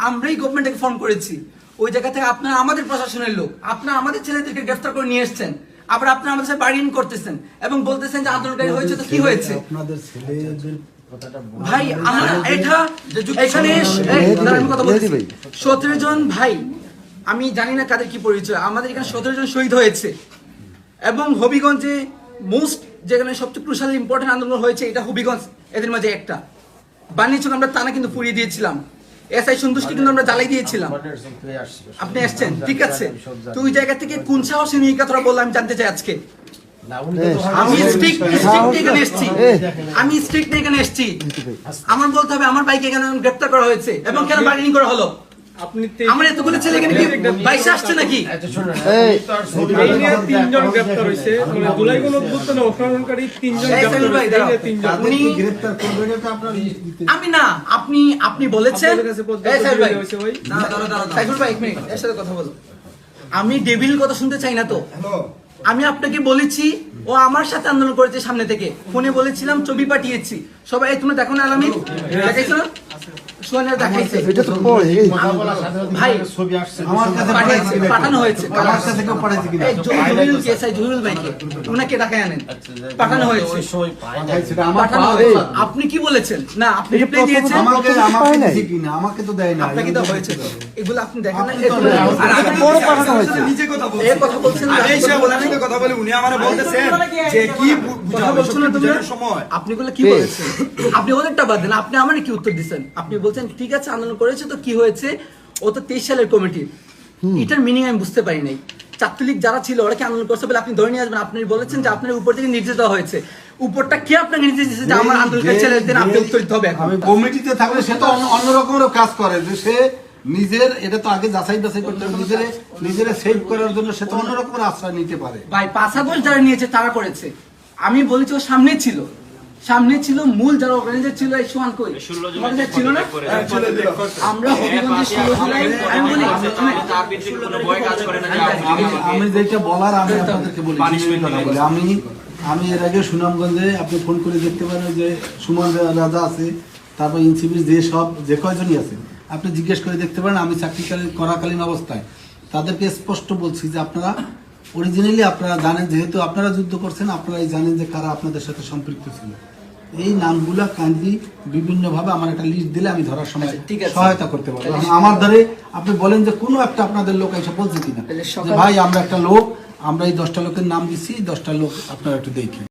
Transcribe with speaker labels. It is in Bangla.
Speaker 1: আমরাই গভর্নমেন্টকে ফোন করেছি, ওই জায়গা থেকে আপনারা আমাদের প্রশাসনের লোক, আপনারা আমাদের ছেলেদেরকে গ্রেফতার করে নিয়ে এসছেন, আবার আপনারা আমাদের সাথে বার্গেনিং করতেছেন এবং বলতেছেন যে আন্দোলনকারী হয়েছে তো কি হয়েছে
Speaker 2: আপনাদের ছেলেদের
Speaker 1: ভাই? আমরা এটা এখানে কথা বলছি 17 জন ভাই, আমি জানি না কাদের কি পরিচয়, আমাদের এখানে 17 জন শহীদ হয়েছে এবং হবিগঞ্জে মোস্ট যেখানে সবচেয়ে ক্রুশাল ইম্পর্টেন্ট আন্দোলন হয়েছে এটা হবিগঞ্জ, এদের মাঝে একটা বাণিজ্য আমরা টানা কিন্তু পুড়িয়ে দিয়েছিলাম, এসআই সন্তুষ্টি কিন্তু আমরা জ্বালাই দিয়েছিলাম। আপনি আসছেন ঠিক আছে, তো ওই জায়গা থেকে কোন সাহসে নিয়ে কথা বললাম আমি জানতে চাই আজকে। আমি স্ট্রিক্ট এখানে এসেছি, আমি স্ট্রিক্ট এখানে এসেছি, আমার বলতে হবে আমার বাইকে এখানে গ্রেফতার করা হয়েছে এবং কেন বার্গেনিং করা হলো? আমার এতগুলো ছেলে এখানে কি বাইশে আসছে নাকি?
Speaker 3: এই নিয়ে 3 জন গ্রেফতার হইছে, মানে জুলাই কোন অভ্যুত্থানে অংশগ্রহণকারী 3 জন গ্রেফতার হইছে, 3 জন
Speaker 2: উনি গ্রেফতার করবেন এটা আপনার
Speaker 1: আমি না, আপনি বলেছেন এই সাইফুল ভাই,
Speaker 3: হইছে ভাই।
Speaker 1: না সাইফুল ভাই এক মিনিট এর সাথে কথা বলো। আমি ডেভিল কথা শুনতে চাই না তো। আমি আপনাকে বলেছি ও আমার সাথে আন্দোলন করেছে, সামনে থেকে ফোনে বলেছিলাম, ছবি পাঠিয়েছি, সবাই তোমরা দেখো না, আলামিন দেখাইছো না, সোনিয়া দেখাইছে,
Speaker 2: এটা তো পড়ে
Speaker 1: ভাই
Speaker 2: ছবি আসছে আমার কাছে
Speaker 1: পাঠিয়েছে, পাঠানো হয়েছে,
Speaker 2: আমার কাছে কেউ পাঠাইছে কিনা
Speaker 1: এই জহিরুল কেসাই জহিরুল ভাইকে উনাকে দেখায় আনেন, পাঠানো হয়েছে,
Speaker 2: সেটা আমার
Speaker 1: পাঠানো হয়েছে। আপনি কি বলেছেন? না আপনি রিপ্লাই দিয়েছেন,
Speaker 2: আমাকে দিছে কিনা আমাকে তো দেয় না,
Speaker 1: আপনাকে তো হয়েছে তো, এগুলো আপনি দেখেন না,
Speaker 2: আর
Speaker 1: আপনি
Speaker 2: বড় পাঠানো হয়েছে
Speaker 4: নিজে কথা বলছেন,
Speaker 1: এই কথা বলছেন না,
Speaker 4: এই সে বলেন কথা বলে উনি আমারে বলতেছেন যে কি
Speaker 1: কথা বলছেন না তুমি,
Speaker 4: সময়
Speaker 1: আপনি বলে কি বলেছেন? আপনি ওদেরটা বাদ দেন, আপনি আমারে কি উত্তর দিচ্ছেন? আপনি বলছেন ঠিক আছে আন্দোলন করেছে তো কি হয়েছে, ও তো 23 সালের কমিটি, এটার মিনিং আমি বুঝতে পারি নাই। ছাত্রলীগ যারা ছিল ওরা কি আন্দোলন করছে বলে আপনি ধরে নিয়ে আসবেন? আপনি বলেছেন যে আপনার উপর থেকে নির্দেশ দেওয়া হয়েছে, উপরটা কি আপনাকে নির্দেশ দিয়েছে যে আমার আন্দোলনকারী ছেলেদের আপনি উত্তর দিতে হবে? এখন
Speaker 2: আমি কমিটিতে থাকলে সে তো অন্য রকমের কাজ করে, যে সে নিজের এটা তো আগে যাচাই বাছাই করতে হবে, নিজের সেভ করার জন্য সে তো অন্য রকমের আশ্রয় নিতে পারে।
Speaker 1: ভাই 5 আগস্ট যারা নিয়েছে তারা করেছে, আমি বলেছি ও সামনে ছিল মূল যারা অর্গানাইজার ছিল, এই সোয়ান কই আমাদের ছিল না, আমরা হবিগঞ্জে 16 জুলাই আমি বলি
Speaker 2: আমি যেটা বলার আমি আপনাদেরকে বলি, আমি এর আগে সুনামগঞ্জে আপনি ফোন করে দেখতে পারেন যে সুমন রাজা আছে, তারপর ইনসিবির যে কয়জনই আছে আপনি জিজ্ঞেস করে দেখতে পারেন। আমি চাকরি করাকালীন অবস্থায় তাদেরকে স্পষ্ট বলছি যে আপনারা অরিজিনালি আপনারা জানেন, যেহেতু আপনারা যুদ্ধ করছেন আপনারাই জানেন যে কারা আপনাদের সাথে সম্পৃক্ত ছিল। এই নামগুলা কাইন্ডলি বিভিন্নভাবে আমার একটা লিস্ট দিলে আমি ধরার সময় সহায়তা করতে পারবো। আমার দ্বারে আপনি বলেন যে কোনো একটা আপনাদের লোক এসে বলছে কিনা যে ভাই আমরা একটা লোক, আমরা এই 10টা লোকের নাম দিচ্ছি, 10টা লোক আপনারা একটু দেখেন।